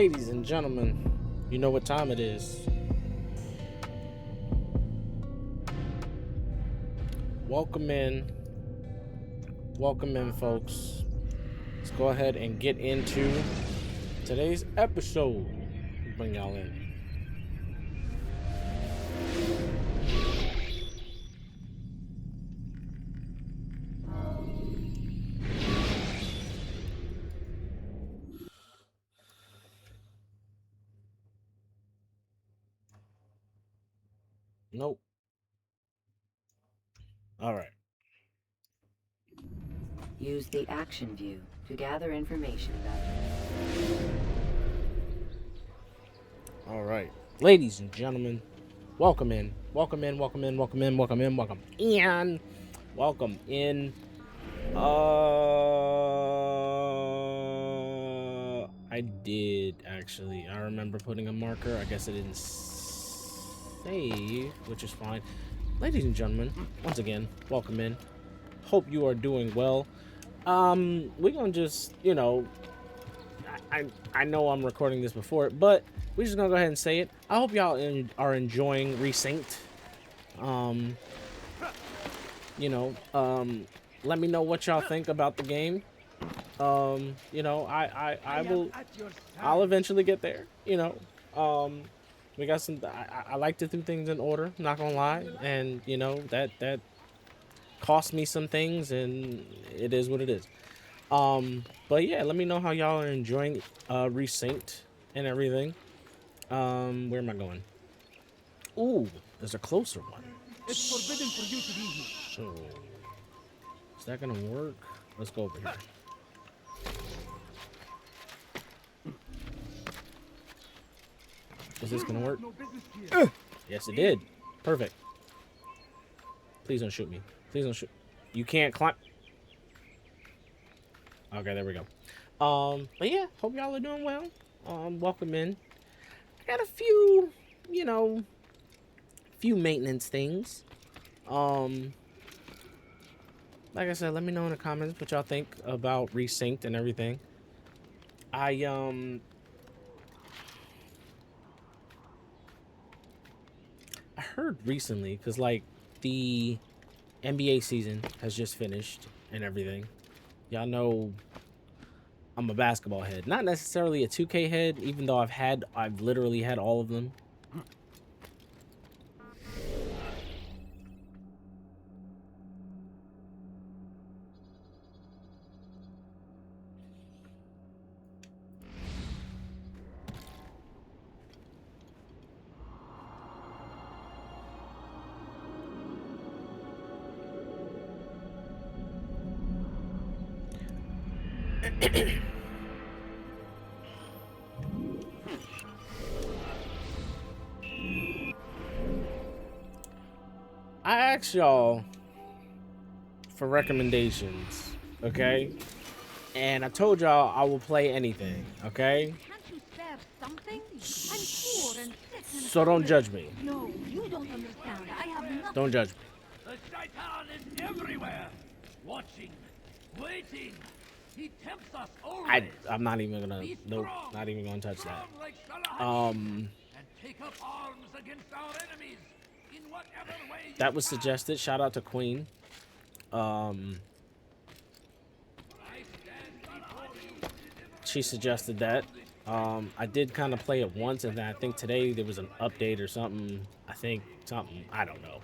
Ladies and gentlemen, you know what time it is. Welcome in. Welcome in, folks. Let's go ahead and get into today's episode. Bring y'all in. Nope. All right. Use the action view to gather information about you. All right. Ladies and gentlemen, welcome in. Welcome in. Welcome in. Welcome in. Welcome in. Welcome in. Welcome in. I did actually. I remember putting a marker. I guess I didn't save, which is fine. Ladies and gentlemen, once again, welcome in. Hope you are doing well. We're gonna just, I know I'm recording this before, but we're just gonna go ahead and say it. I hope y'all are enjoying Resynced. Let me know what y'all think about the game. I'll eventually get there. We got some. I like to do things in order. Not gonna lie, and that cost me some things, and it is what it is. But yeah, let me know how y'all are enjoying Resynced and everything. Where am I going? Ooh, there's a closer one. It's forbidden for you to be here. So, is that gonna work? Let's go over here. Is this gonna work? No business here. Yes, it did. Perfect. Please don't shoot me. Please don't shoot. You can't climb. Okay, there we go. But yeah, hope y'all are doing well. Welcome in. I got a few, few maintenance things. Like I said, let me know in the comments what y'all think about Resynced and everything. I heard recently, because like the NBA season has just finished and everything. Y'all know I'm a basketball head, not necessarily a 2K head, even though I've literally had all of them. I asked y'all for recommendations, okay? And I told y'all I will play anything, okay? Can't you spare something? I'm poor and sick and So don't judge me. No, you don't understand. I have nothing. Don't judge me. The shaitan is everywhere. Watching, waiting. He tempts us always. I'm not even gonna. Nope, not even gonna touch that. Like Um, and take up arms against our enemies in whatever way you that was can. suggested. Shout out to Queen. I stand before you. She suggested that. I did kind of play it once, and then I think today there was an update or something. I don't know.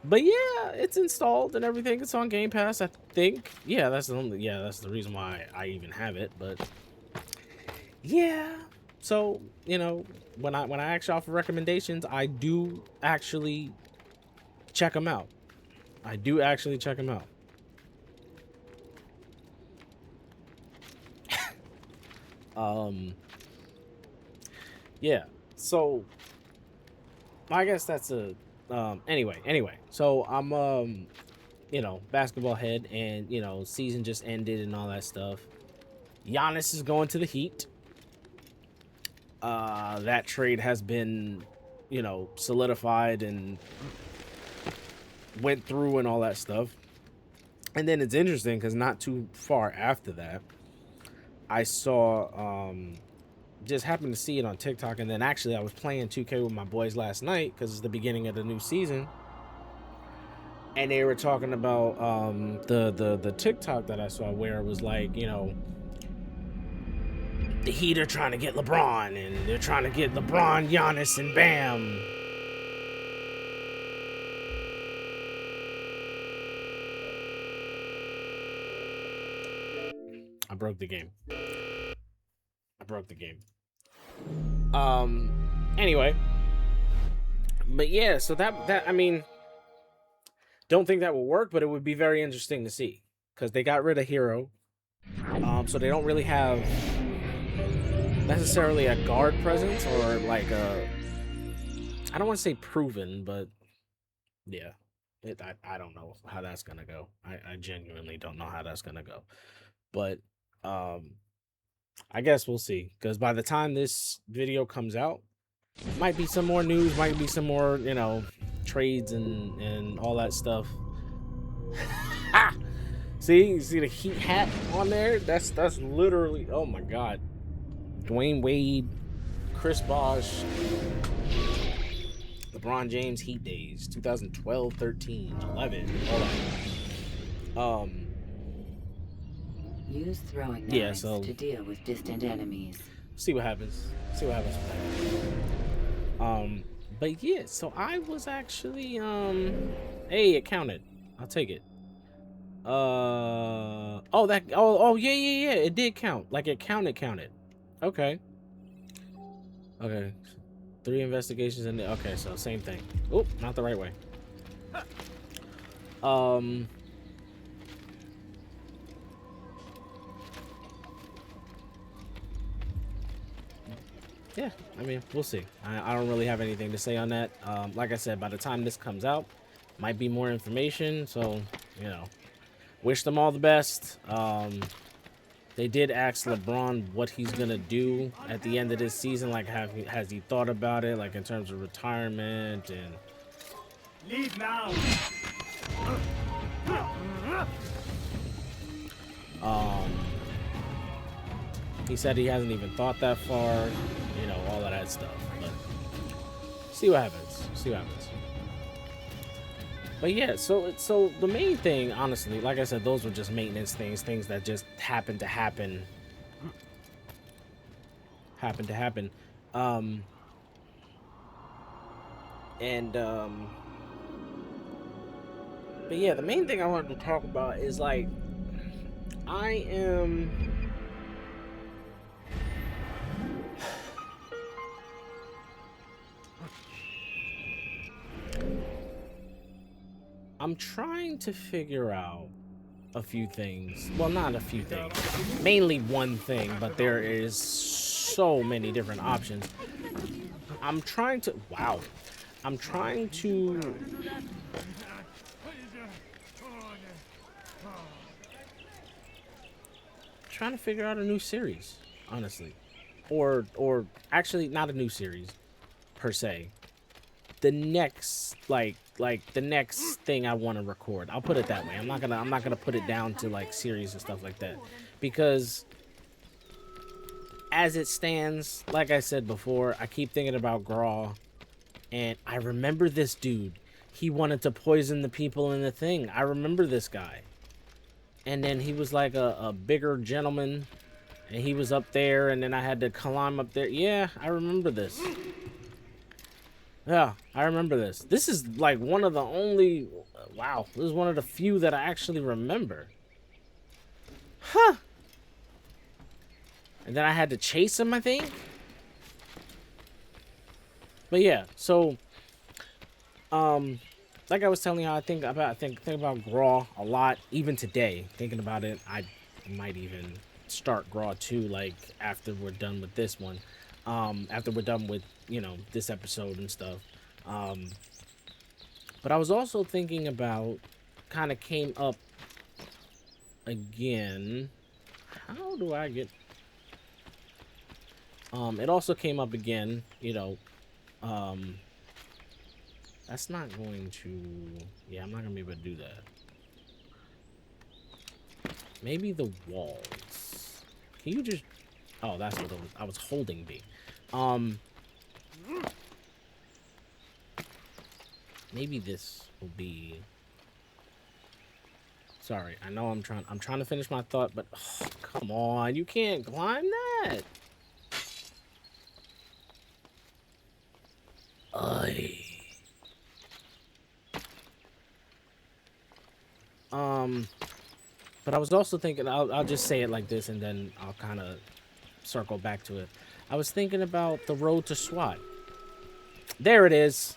But yeah, it's installed and everything. It's on Game Pass, I think. Yeah, that's the reason why I even have it. But yeah, so when I ask y'all for recommendations, I do actually check them out. I do actually check them out. Yeah, so I guess that's a anyway, so I'm basketball head, and season just ended and all that stuff. Giannis is going to the Heat. That trade has been solidified and went through and all that stuff. And then it's interesting because not too far after that, I saw just happened to see it on TikTok, and then actually I was playing 2K with my boys last night because it's the beginning of the new season, and they were talking about the TikTok that I saw where it was like, you know, the Heat are trying to get LeBron, and they're trying to get LeBron, Giannis, and Bam. I broke the game. I broke the game. Anyway, but yeah, so that I mean, don't think that will work, but it would be very interesting to see because they got rid of Hero, so they don't really have necessarily a guard presence or like a, I don't want to say proven, but yeah, I don't know how that's gonna go. I genuinely don't know how that's gonna go, but um, I guess we'll see because by the time this video comes out, might be some more news, might be some more, you know, trades and all that stuff. Ha! See, you see the Heat hat on there? That's literally, oh my god. Dwayne Wade, Chris Bosh, LeBron James Heat days, 2012, 13, 11, all that. Use throwing Yeah, knives so to deal with distant enemies. see what happens. See what happens with that. But yeah, so I was actually hey, it counted. I'll take it. Oh yeah, it did count. Like it counted. Okay. Okay. 3 investigations in the, okay, so same thing. Oh, not the right way. Um yeah, I mean, we'll see. I don't really have anything to say on that. Like I said, by the time this comes out, might be more information, so you know, wish them all the best. They did ask LeBron what he's gonna do at the end of this season. Like, has he thought about it, like in terms of retirement and? Leave now. Um, he said he hasn't even thought that far. You know, all of that stuff. But see what happens. See what happens. But yeah, so the main thing, honestly, like I said, those were just maintenance things that just happened to happen. Um, and but yeah, the main thing I wanted to talk about is like I am I'm trying to figure out a few things. Well, not a few things. Mainly one thing, but there is so many different options. I'm trying to wow. I'm trying to figure out a new series, honestly. Or actually not a new series per se. The next like the next thing I want to record. I'll put it that way. I'm not gonna put it down to like series and stuff like that, because as it stands, like I said before, I keep thinking about Graw, and I remember this dude. He wanted to poison the people in the thing. I remember this guy, and then he was like a bigger gentleman, and he was up there, and then I had to climb up there. Yeah, I remember this. Yeah, I remember this. This is like one of the only, wow, this is one of the few that I actually remember. Huh. And then I had to chase him, I think. But yeah, so like I was telling you, I think about Graw a lot. Even today, thinking about it, I might even start Graw 2 like after we're done with this one. After we're done with, you know, this episode and stuff. But I was also thinking about, kind of came up again. How do I get? It also came up again, you know. That's not going to, yeah, I'm not gonna be able to do that. Maybe the walls. Can you just, Oh, that's what it was. I was holding B. Um, maybe this will be. Sorry, I know I'm trying to finish my thought, but oh, come on, you can't climb that. Ay. But I was also thinking, I'll just say it like this, and then I'll kind of circle back to it. I was thinking about the road to SWAT. There it is.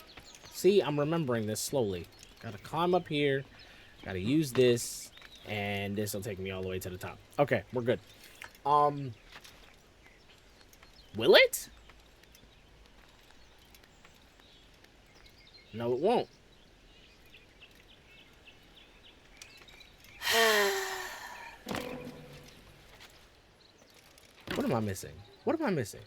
See, I'm remembering this slowly. Gotta climb up here. Gotta use this, and this will take me all the way to the top. Okay, we're good. Um, will it? No, it won't. What am I missing? What am I missing?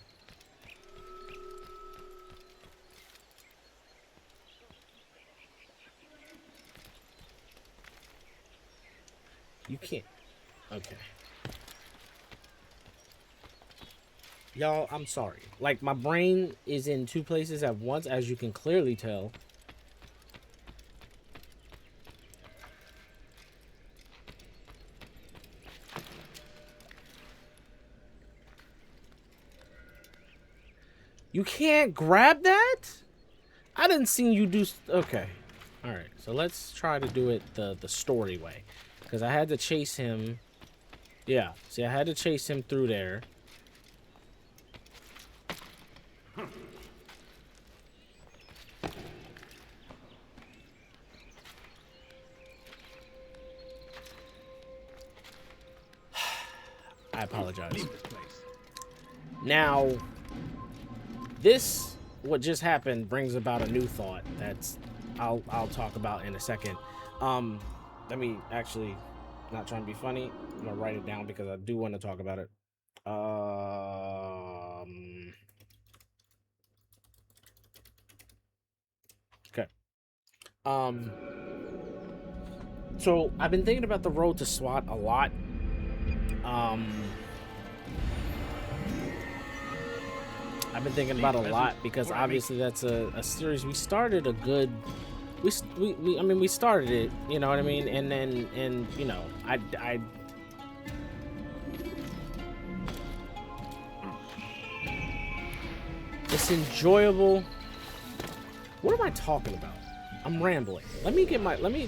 You can't. Okay. Y'all, I'm sorry. Like, my brain is in two places at once, as you can clearly tell. You can't grab that? I didn't see you do... Okay. Alright, so let's try to do it the story way. Because I had to chase him... Yeah, see, I had to chase him through there. I apologize. Now, this, what just happened, brings about a new thought that's I'll talk about in a second. Let me actually, not trying to be funny, I'm gonna write it down because I do want to talk about it. Okay. Um, so I've been thinking about the road to SWAT a lot. I've been thinking about a lot because obviously that's a series we started a good I mean we started it, you know what I mean, and then you know I it's enjoyable. What am I talking about? I'm rambling. Let me get my let me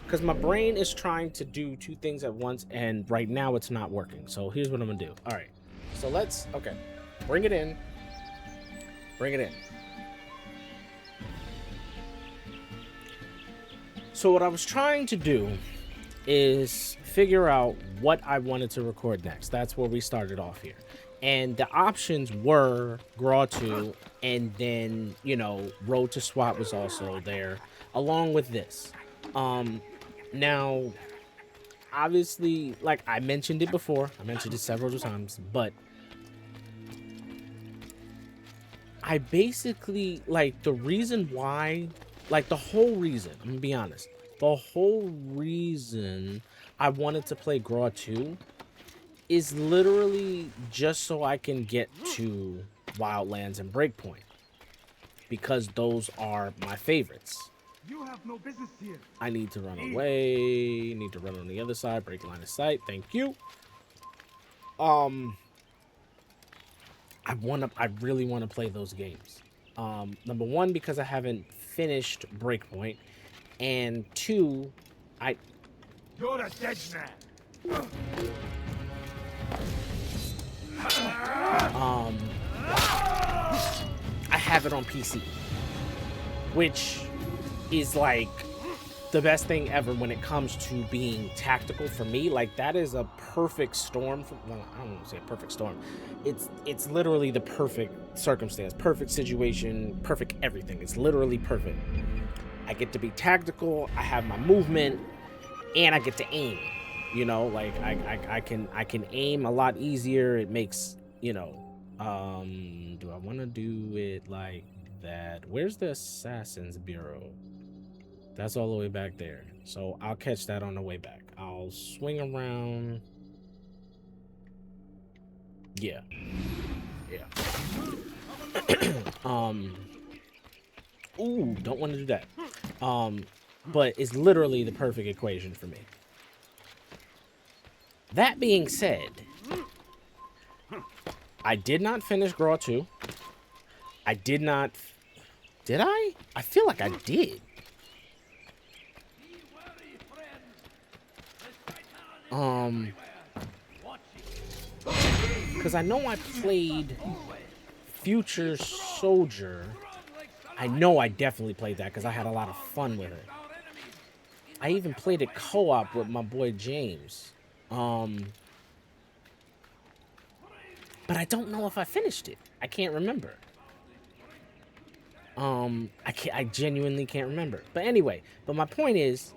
because my brain is trying to do two things at once and right now it's not working. So here's what I'm gonna do. All right, so let's bring it in. Bring it in. So what I was trying to do is figure out what I wanted to record next. That's where we started off here. And the options were Graw 2 and then, you know, Road to SWAT was also there along with this. Now, obviously, like I mentioned it before, I mentioned it several times, but I basically, like, the reason why, like, the whole reason, I'm gonna be honest, the whole reason I wanted to play Graw 2 is literally just so I can get to Wildlands and Breakpoint, because those are my favorites. You have no business here. I need to run away, need to run on the other side, break line of sight, thank you. I really want to play those games. Number one, because I haven't finished Breakpoint, and two, You're a dead man. I have it on PC, which is like the best thing ever when it comes to being tactical for me. Like, that is a perfect storm for, well, I don't want to say a perfect storm. It's literally the perfect circumstance, perfect situation, perfect everything. It's literally perfect. I get to be tactical, I have my movement, and I get to aim. You know, like I can aim a lot easier. It makes, you know, do I want to do it like that? Where's the Assassin's Bureau? That's all the way back there. So I'll catch that on the way back. I'll swing around. Yeah. Yeah. Ooh, don't want to do that. But it's literally the perfect equation for me. That being said, I did not finish Graw 2. I did not... Did I? I feel like I did. Because I know I played Future Soldier. I know I definitely played that because I had a lot of fun with it. I even played it co-op with my boy James. But I don't know if I finished it. I can't remember. I genuinely can't remember. But anyway, my point is,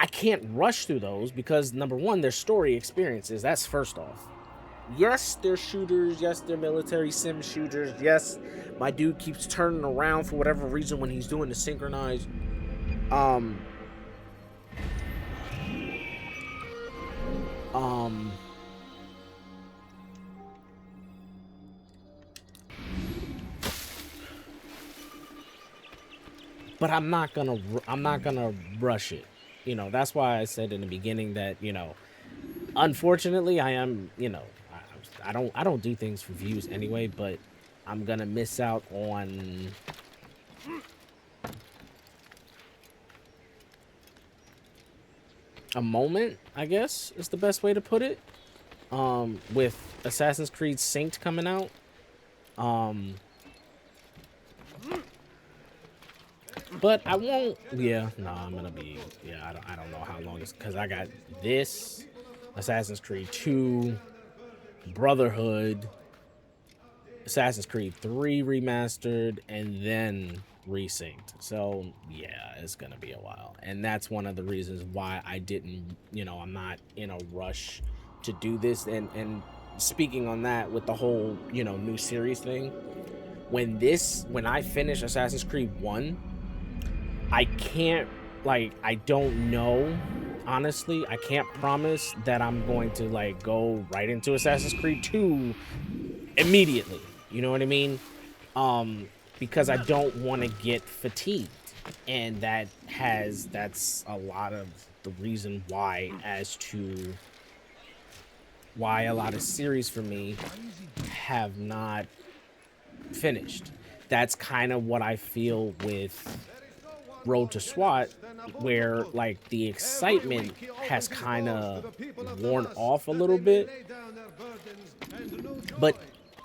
I can't rush through those because number one, they're story experiences. That's first off. Yes, they're shooters. Yes, they're military sim shooters. Yes, my dude keeps turning around for whatever reason when he's doing the synchronized. But I'm not gonna rush it. You know, that's why I said in the beginning that, you know, unfortunately I am, you know, I don't do things for views anyway, but I'm gonna miss out on a moment, I guess is the best way to put it. With Assassin's Creed Synced coming out. But I won't. Yeah, no, I'm gonna be. Yeah, I don't know how long it's because I got this, Assassin's Creed 2, Brotherhood, Assassin's Creed 3 remastered, and then resynced. So yeah, it's gonna be a while, and that's one of the reasons why I didn't. You know, I'm not in a rush to do this. And speaking on that with the whole, you know, new series thing, when I finish Assassin's Creed 1. I can't, like, I don't know, honestly. I can't promise that I'm going to, like, go right into Assassin's Creed 2 immediately. You know what I mean? Because I don't want to get fatigued. And that's a lot of the reason why as to why a lot of series for me have not finished. That's kind of what I feel with Road to SWAT, where like the excitement has kind of worn off a little bit. But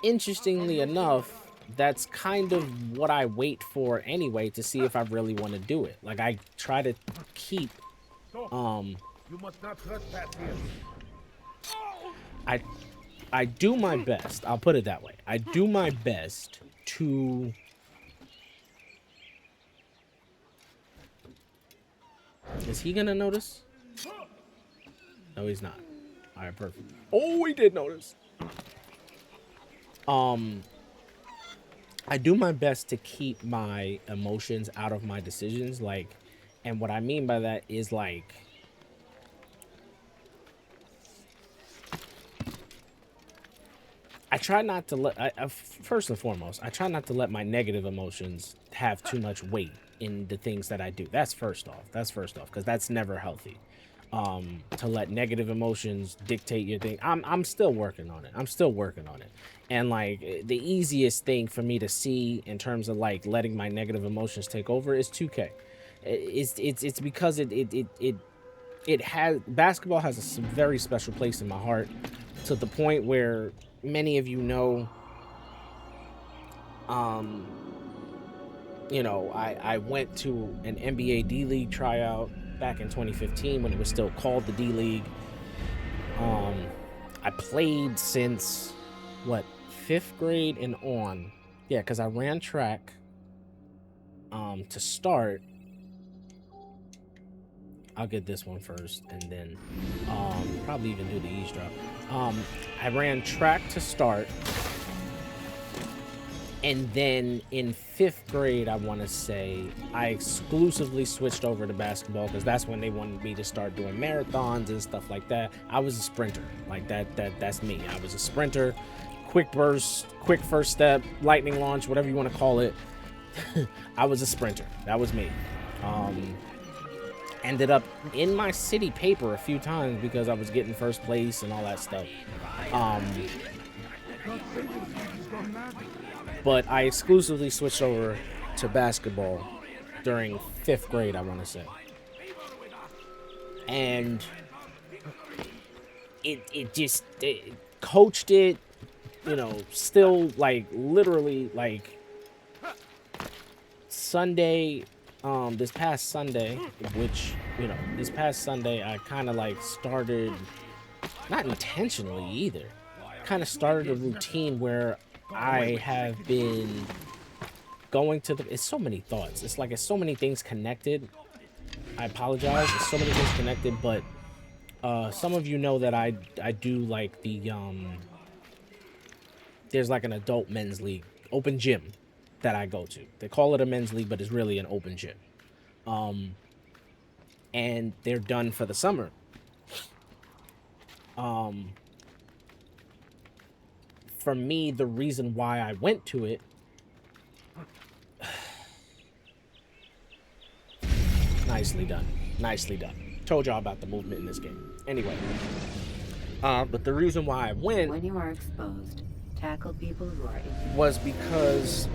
interestingly enough, that's kind of what I wait for anyway to see if I really want to do it. Like I try to keep You must not trespass here. I do my best. I'll put it that way. I do my best to Is he gonna notice? No, he's not. All right, perfect. Oh, he did notice. I do my best to keep my emotions out of my decisions, like, and what I mean by that is like, I try not to let. First and foremost, I try not to let my negative emotions have too much weight in the things that I do. That's first off. Because that's never healthy. To let negative emotions dictate your thing. I'm still working on it. And like the easiest thing for me to see in terms of like letting my negative emotions take over is 2K. It's because it has basketball has a very special place in my heart, to the point where many of you know, you know, I went to an NBA D League tryout back in 2015 when it was still called the D League. I played since what, 5th grade and on. Yeah, because I ran track to start. I'll get this one first and then probably even do the eavesdrop. I ran track to start. And then in 5th grade, I want to say, I exclusively switched over to basketball because that's when they wanted me to start doing marathons and stuff like that. I was a sprinter. Like that's me. I was a sprinter, quick burst, quick first step, lightning launch, whatever you want to call it. I was a sprinter. That was me. Ended up in my city paper a few times because I was getting first place and all that stuff. But I exclusively switched over to basketball during 5th grade, I want to say. And it coached it, still like literally like Sunday, this past Sunday, which, this past Sunday, I kind of like started, not intentionally either, kind of started a routine where I have been going to it's so many thoughts. It's so many things connected. I apologize. It's so many things connected, but some of you know that I do like there's like an adult men's league, open gym that I go to. They call it a men's league, but it's really an open gym. And they're done for the summer. For me, the reason why I went to it, nicely done. Nicely done. Told y'all about the movement in this game. Anyway, but the reason why I went When you are exposed, tackle people who are in was because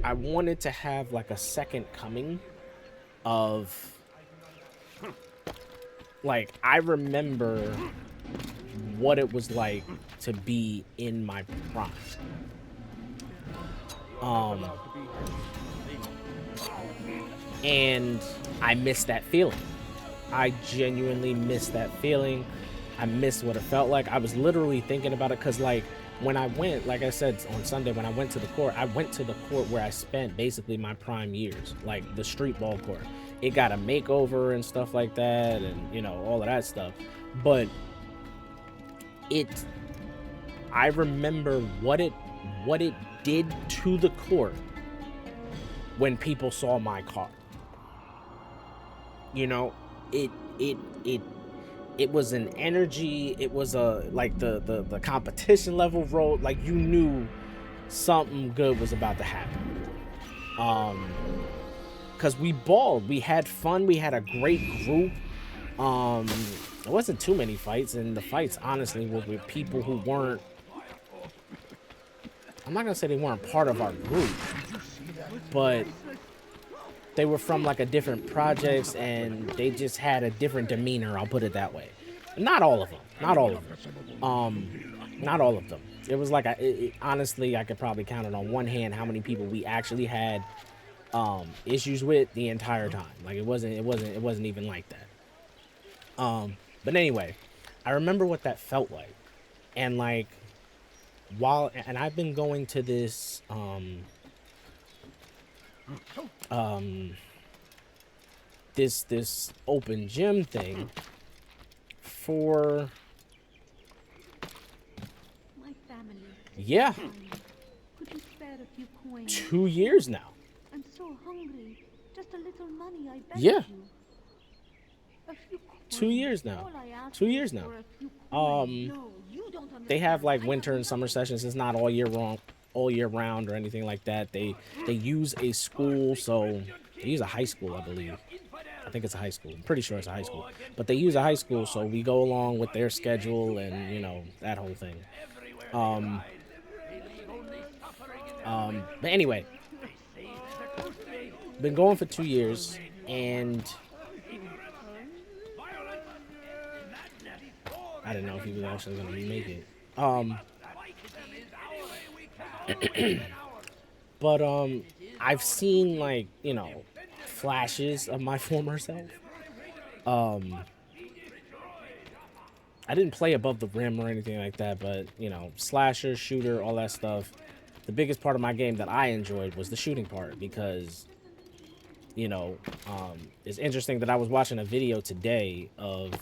I wanted to have like a second coming of, like, I remember what it was like to be in my prime. And I miss that feeling. I genuinely miss that feeling. I miss what it felt like. I was literally thinking about it because, like, when I went, like I said, on Sunday, when I went to the court, I went to the court where I spent basically my prime years, like the street ball court. It got a makeover and stuff like that, and, all of that stuff. But I remember what it did to the court when people saw my car. It was an energy. It was like the competition level role. Like, you knew something good was about to happen. Because we balled, we had fun, we had a great group. There wasn't too many fights, and the fights honestly were with people who weren't, I'm not gonna say they weren't part of our group, but they were from like a different projects and they just had a different demeanor, I'll put it that way. Not all of them. Not all of them. It was like, honestly, I could probably count it on one hand how many people we actually had issues with the entire time. Like, it wasn't even like that. But anyway, I remember what that felt like. And like, and I've been going to this this open gym thing for, My family. yeah, Could you spare a few coins? 2 years now. I'm so hungry. Just a little money, I beg Yeah. you. A few coins. 2 years now. All I ask 2 years is now. for a few coins. No, you don't They have like understand. winter and summer sessions. It's not all year round or anything like that. They use a school, so they use a high school, I believe. I think it's a high school. I'm pretty sure it's a high school. But they use a high school, so we go along with their schedule and, that whole thing. But anyway, been going for 2 years, and I didn't know if he was actually going to make it. But I've seen, like, flashes of my former self. I didn't play above the rim or anything like that, but, slasher, shooter, all that stuff. The biggest part of my game that I enjoyed was the shooting part because, it's interesting that I was watching a video today of,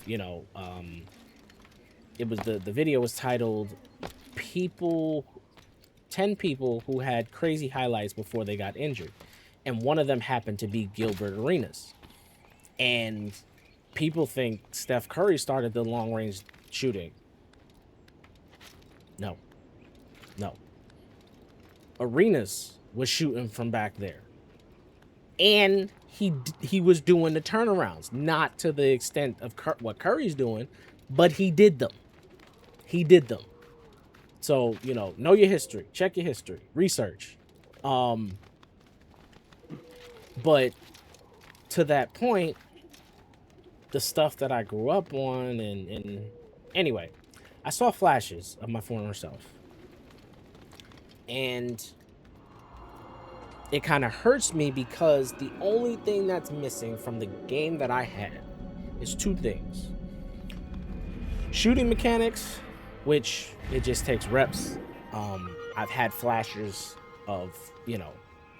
it was the video was titled "People 10 people who had crazy highlights before they got injured. And one of them happened to be Gilbert Arenas. And people think Steph Curry started the long range shooting. No, no. Arenas was shooting from back there. And he was doing the turnarounds, not to the extent of what Curry's doing, but he did them. He did them. So, know your history, check your history, research. But to that point, the stuff that I grew up on and anyway, I saw flashes of my former self. And it kind of hurts me because the only thing that's missing from the game that I had is two things. Shooting mechanics, which it just takes reps. I've had flashes of,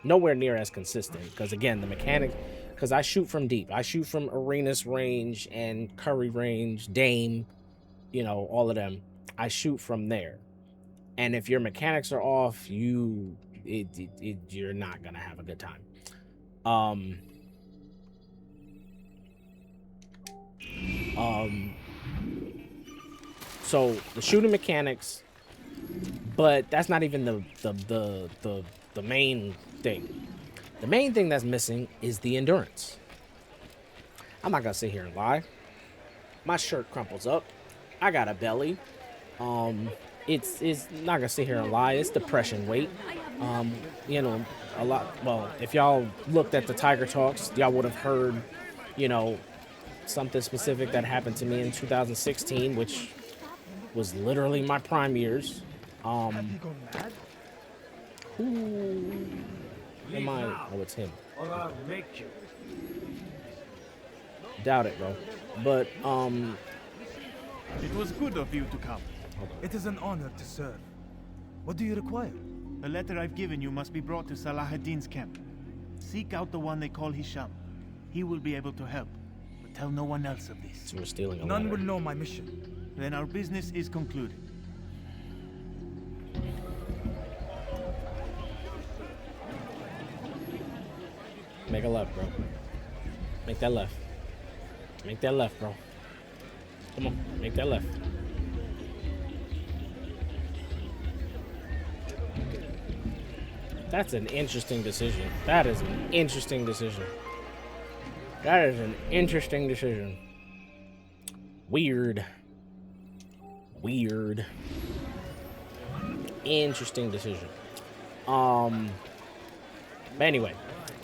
nowhere near as consistent because again, the mechanic, because I shoot from deep. I shoot from Arenas range and Curry range, Dame, all of them. I shoot from there. And if your mechanics are off, you're not gonna have a good time. So the shooting mechanics, but that's not even the main thing. The main thing that's missing is the endurance. I'm not gonna sit here and lie. My shirt crumples up. I got a belly. It's not gonna sit here and lie. It's depression weight. A lot. Well, if y'all looked at the Tiger Talks, y'all would have heard, something specific that happened to me in 2016, which was literally my prime years. Who am I? Oh, it's him. Or I'll make you. Doubt it, bro. But It was good of you to come. It is an honor to serve. What do you require? The letter I've given you must be brought to Salah ad-Din's camp. Seek out the one they call Hisham. He will be able to help. But tell no one else of this. so we're stealing a None letter. will know my mission. Then our business is concluded. Make a left, bro. Make that left. Make that left, bro. Come on, make that left. That's an interesting decision. That is an interesting decision. That is an interesting decision. Weird. Weird. Interesting decision. But anyway,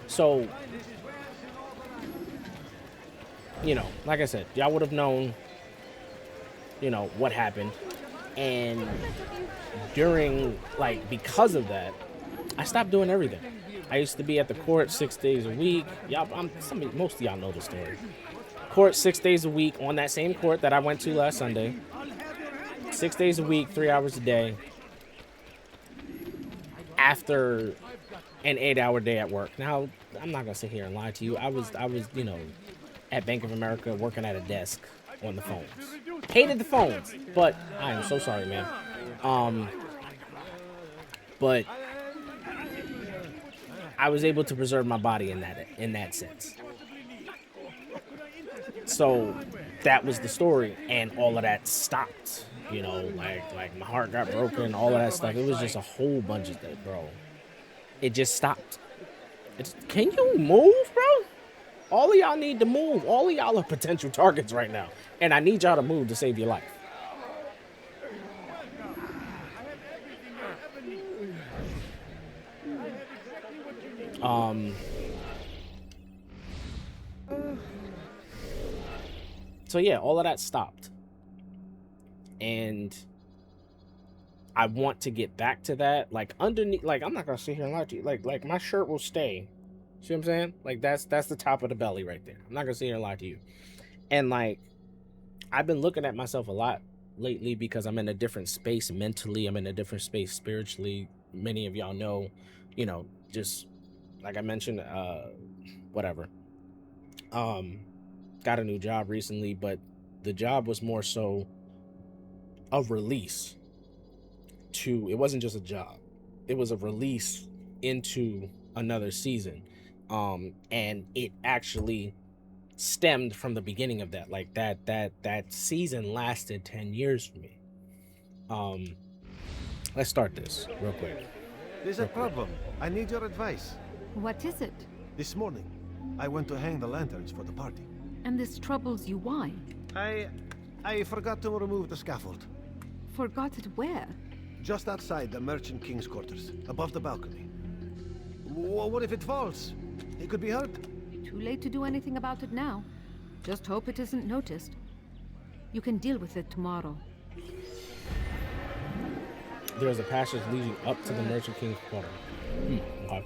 so like I said, y'all would have known, what happened. And during, because of that, I stopped doing everything. I used to be at the court 6 days a week. Most of y'all know the story. Court 6 days a week on that same court that I went to last Sunday. 6 days a week, 3 hours a day. After an 8-hour day at work. Now, I'm not gonna sit here and lie to you. I was, at Bank of America working at a desk on the phones. Hated the phones, but I am so sorry, man. But I was able to preserve my body in that sense. So that was the story, and all of that stopped. Like my heart got broken, all of that stuff. It was just a whole bunch of that, bro. It just stopped. Can you move, bro? All of y'all need to move. All of y'all are potential targets right now, and I need y'all to move to save your life. So yeah, all of that stopped. And I want to get back to that. Like underneath, I'm not gonna sit here and lie to you. Like my shirt will stay. See what I'm saying? Like that's the top of the belly right there. I'm not gonna sit here and lie to you. And I've been looking at myself a lot lately because I'm in a different space mentally. I'm in a different space spiritually. Many of y'all know, just like I mentioned, whatever. Got a new job recently, but the job was more so a release to, it wasn't just a job. it was a release into another season. And it actually stemmed from the beginning of that. Like that season lasted 10 years for me. Let's start this real quick. There's a problem. I need your advice. What is it? This morning, I went to hang the lanterns for the party. And this troubles you why? I forgot to remove the scaffold. Forgot it where? Just outside the Merchant King's quarters, above the balcony. What if it falls? He could be hurt. Too late to do anything about it now. Just hope it isn't noticed. You can deal with it tomorrow. There's a passage leading up to the Merchant King's quarter. Okay.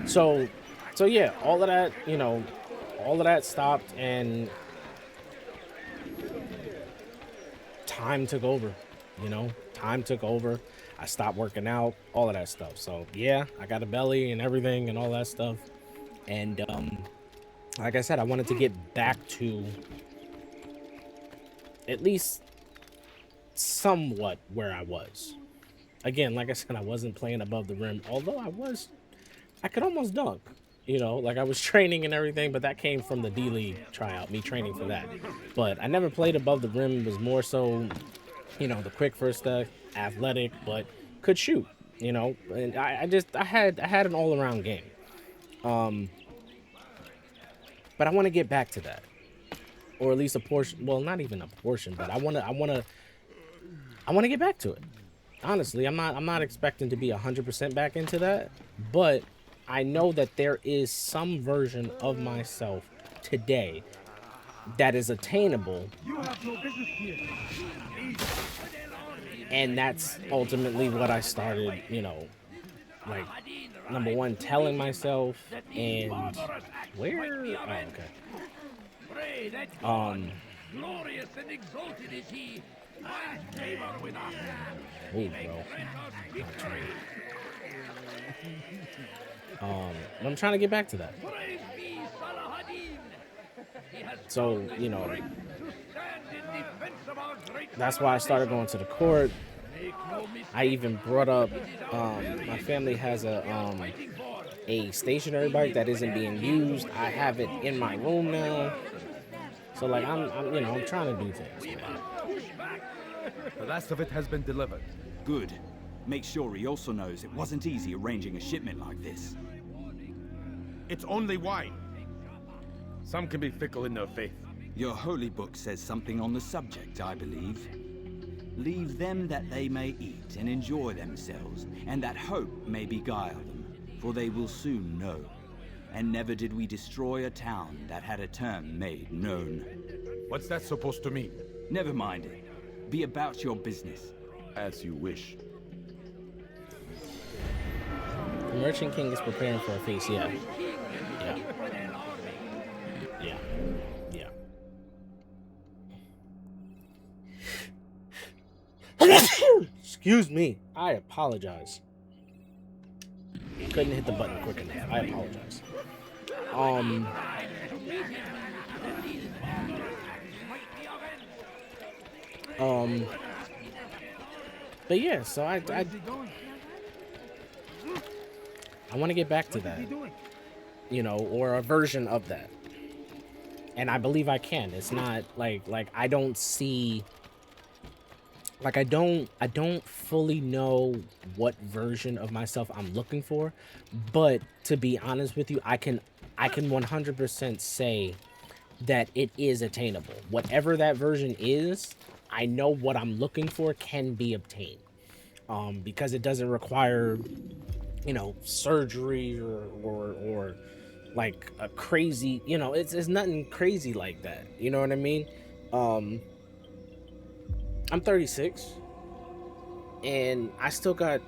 So yeah, all of that, all of that stopped, and time took over. Time took over. I stopped working out, all of that stuff. So yeah, I got a belly and everything and all that stuff. And like I said, I wanted to get back to at least somewhat where I was. Again, like I said, I wasn't playing above the rim, although I could almost dunk. Like I was training and everything, but that came from the D-League tryout, me training for that. But I never played above the rim. It was more so, the quick first step, athletic, but could shoot, and I had an all-around game. But I want to get back to that, or at least a portion. Well, not even a portion, but I want to get back to it. Honestly, I'm not expecting to be 100% back into that, but I know that there is some version of myself today that is attainable, and that's ultimately what I started, like, number one, telling myself, and where? Oh, okay. Glorious and exalted is he, and favor with us. Ooh, bro. But I'm trying to get back to that. Praise be Salahadin. He has So, to stand in defense of our great that's why I started going to the court. Make no mistake, I even brought up, my family has a stationary bike that isn't being used. I have it in my room now. So like I'm trying to do things, man. The last of it has been delivered. Good. Make sure he also knows it wasn't easy arranging a shipment like this. It's only wine. Some can be fickle in their faith. Your holy book says something on the subject, I believe. Leave them that they may eat and enjoy themselves, and that hope may beguile them, for they will soon know. And never did we destroy a town that had a term made known. What's that supposed to mean? Never mind it. Be about your business. As you wish. The Merchant King is preparing for a feast, yeah. Excuse me. I apologize. Couldn't hit the button quick enough. I apologize. But yeah, so I want to get back to that, or a version of that, and I believe I can. It's not like I don't see, like I don't fully know what version of myself I'm looking for, but to be honest with you, I can 100% say that it is attainable. Whatever that version is, I know what I'm looking for can be obtained, because it doesn't require, surgery or like a crazy, it's nothing crazy like that. You know what I mean? I'm 36, and I still got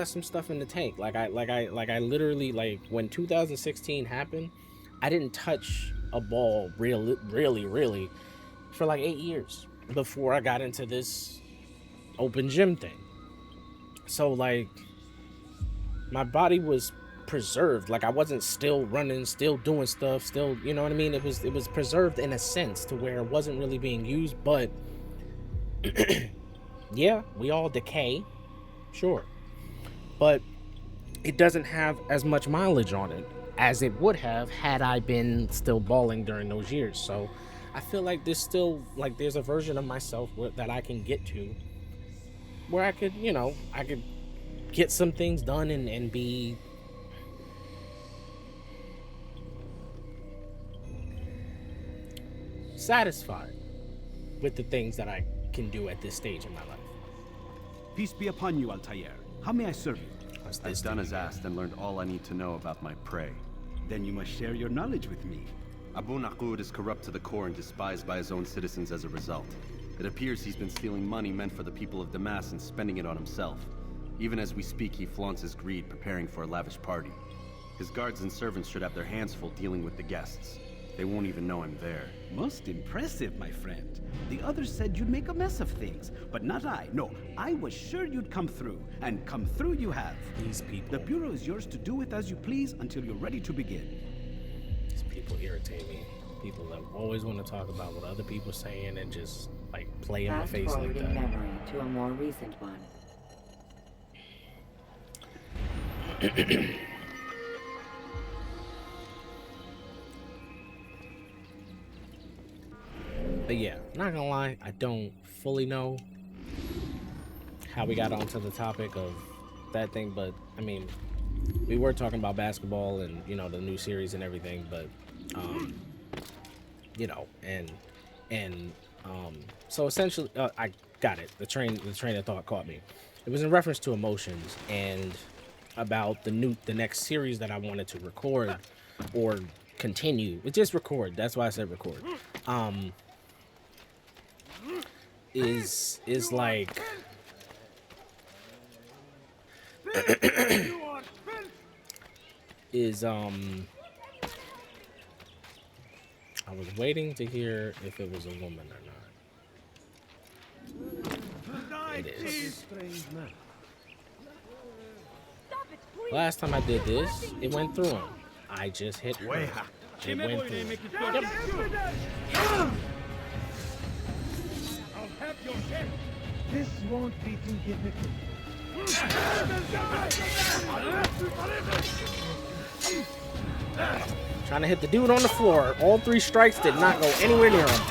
some stuff in the tank. Like I literally, like, when 2016 happened, I didn't touch a ball really for like 8 years before I got into this open gym thing. So like my body was preserved. Like I wasn't still running, still doing stuff, still, you know what I mean? It was preserved in a sense to where it wasn't really being used, but yeah, we all decay, sure. But it doesn't have as much mileage on it as it would have had I been still balling during those years. So I feel like there's still like there's a version of myself that I can get to where I could, you know, I could get some things done and be satisfied with the things that I can do at this stage in my life. Peace be upon you, Altair. How may I serve you? I've done as asked and learned all I need to know about my prey. Then you must share your knowledge with me. Abu Naqud is corrupt to the core and despised by his own citizens as a result. It appears he's been stealing money meant for the people of Damas and spending it on himself. Even as we speak, he flaunts his greed, preparing for a lavish party. His guards and servants should have their hands full dealing with the guests. They won't even know I'm there. Most impressive, my friend. The others said you'd make a mess of things, but not I. No, I was sure you'd come through, and come through you have. These people. The Bureau is yours to do with as you please until you're ready to begin. These people irritate me. People that always want to talk about what other people are saying and just like play in my Fast face like forward in that. memory to a more recent one. But yeah, not gonna lie, I don't fully know how we got onto the topic of that thing, but I mean, we were talking about basketball and, you know, the new series and everything, but you know, so essentially I got it. The train of thought caught me. It was in reference to emotions and about the next series that I wanted to record or continue. It just record. That's why I said record. Is like is I was waiting to hear if it was a woman or not. It is. Last time I did this, it went through him. I just hit her. It went through him. Yep. I'll have your head. This won't be too difficult. Trying to hit the dude on the floor. All 3 strikes did not go anywhere near him.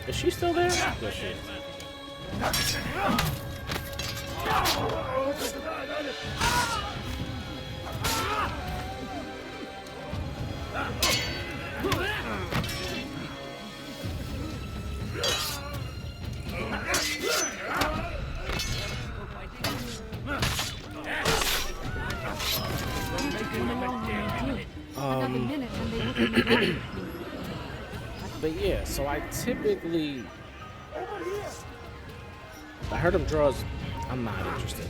Is she still there? Yes, she is. But yeah, so I typically, I heard him draws. I'm not interested.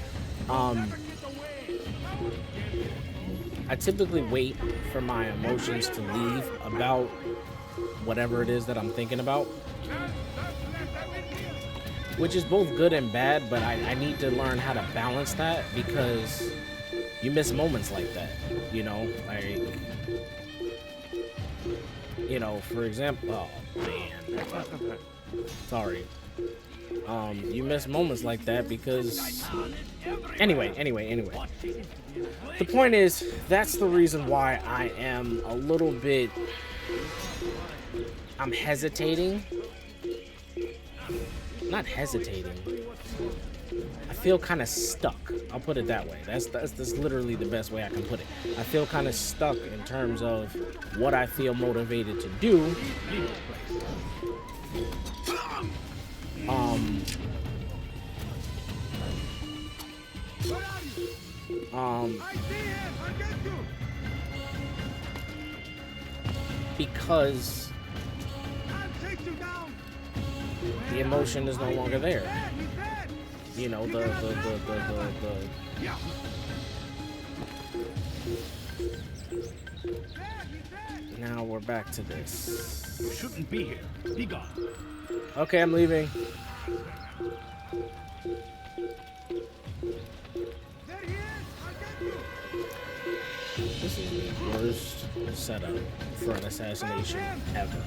I typically wait for my emotions to leave about whatever it is that I'm thinking about, which is both good and bad, but I need to learn how to balance that because you miss moments like that, you know, like, you know, for example, oh man, sorry. You miss moments like that because anyway. The point is, that's the reason why I am a little bit, I'm hesitating. Not hesitating. I feel kind of stuck. I'll put it that way. That's literally the best way I can put it. I feel kind of stuck in terms of what I feel motivated to do. Because the emotion is no longer there. You know, Now we're back to this. You shouldn't be here. Be gone. Okay, I'm leaving. This is the worst setup for an assassination ever.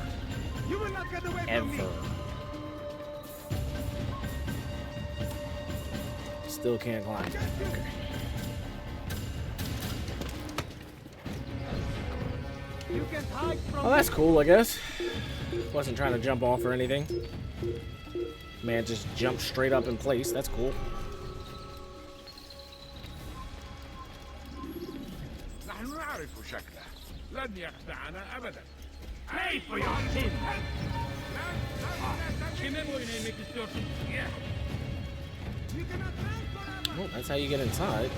You will not get away from me. Ever. Still can't climb. Okay. You can hide from Well, that's cool, I guess. Wasn't trying to jump off or anything. Man just jumped straight up in place. That's cool. نحن نعرف شكله لن يخدعنا أبدا. Pay for your sins! Kime boyun eğmek istiyorsun? Well, that's how you get inside.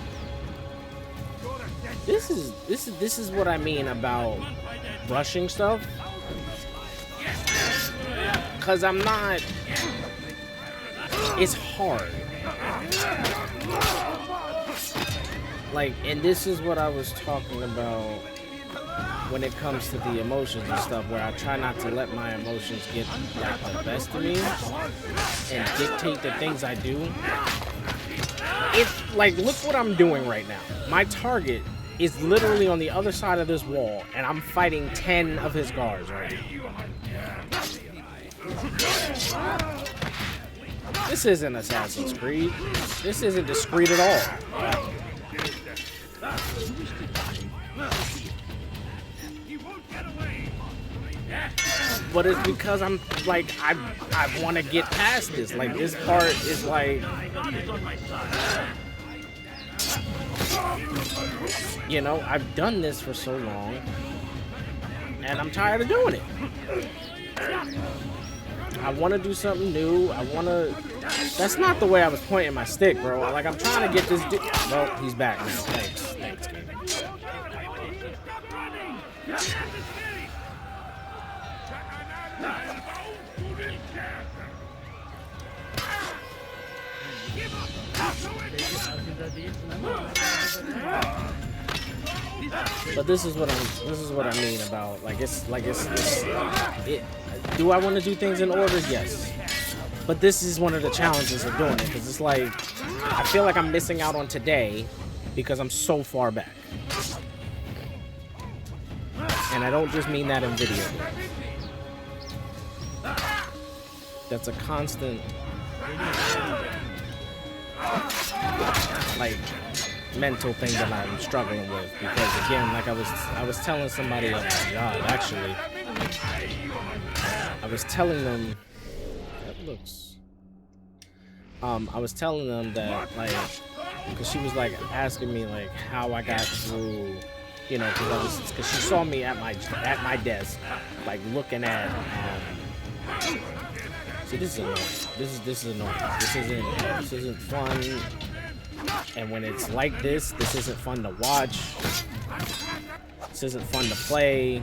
This is what I mean about rushing stuff. Cause I'm not. It's hard. Like, and this is what I was talking about when it comes to the emotions and stuff, where I try not to let my emotions get like the best of me and dictate the things I do. It's like, look what I'm doing right now. My target is literally on the other side of this wall, and I'm fighting 10 of his guards right now. This isn't Assassin's Creed. This isn't discreet at all. But it's because I'm like, I want to get past this. Like, this part is like, you know, I've done this for so long, and I'm tired of doing it. I want to do something new. I want to. That's not the way I was pointing my stick, bro. Like, I'm trying to get this. Well, he's back now. Thanks, game. But this is what I mean about, like, it's do I want to do things in order? Yes. But this is one of the challenges of doing it, because it's like, I feel like I'm missing out on today because I'm so far back. And I don't just mean that in video games. That's a constant, like, mental thing that I'm struggling with, because again, like I was telling somebody at my job, actually, I was telling them I was telling them that, like, because she was like asking me like how I got through, you know, because she saw me at my desk, like looking at see, this is annoying. This is annoying. This isn't fun. And when it's like this isn't fun to watch. This isn't fun to play.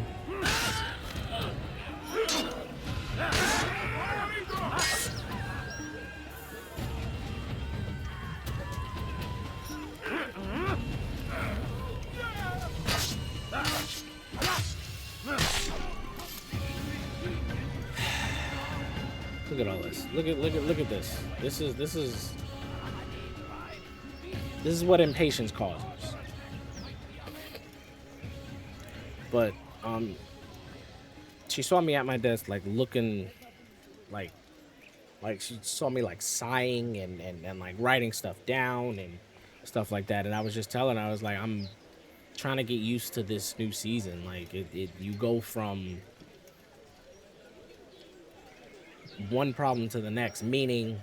Look at all this. Look at this. This is what impatience causes. But she saw me at my desk, like looking, like she saw me like sighing and like writing stuff down and stuff like that. And I was just telling her, I was like, I'm trying to get used to this new season. Like you go from one problem to the next, meaning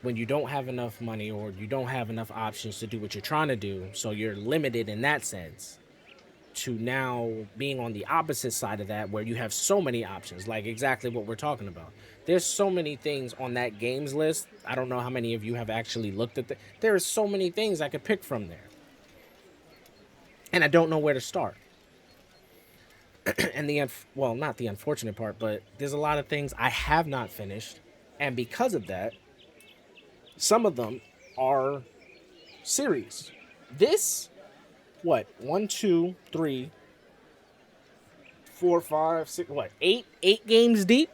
when you don't have enough money or you don't have enough options to do what you're trying to do, so you're limited in that sense, to now being on the opposite side of that where you have so many options, like exactly what we're talking about. There's so many things on that games list. I don't know how many of you have actually looked at there are so many things I could pick from there, and I don't know where to start. And well, not the unfortunate part, but there's a lot of things I have not finished, and because of that, some of them are series. This, what, 1, 2, 3, 4, 5, 6, what, 8 games deep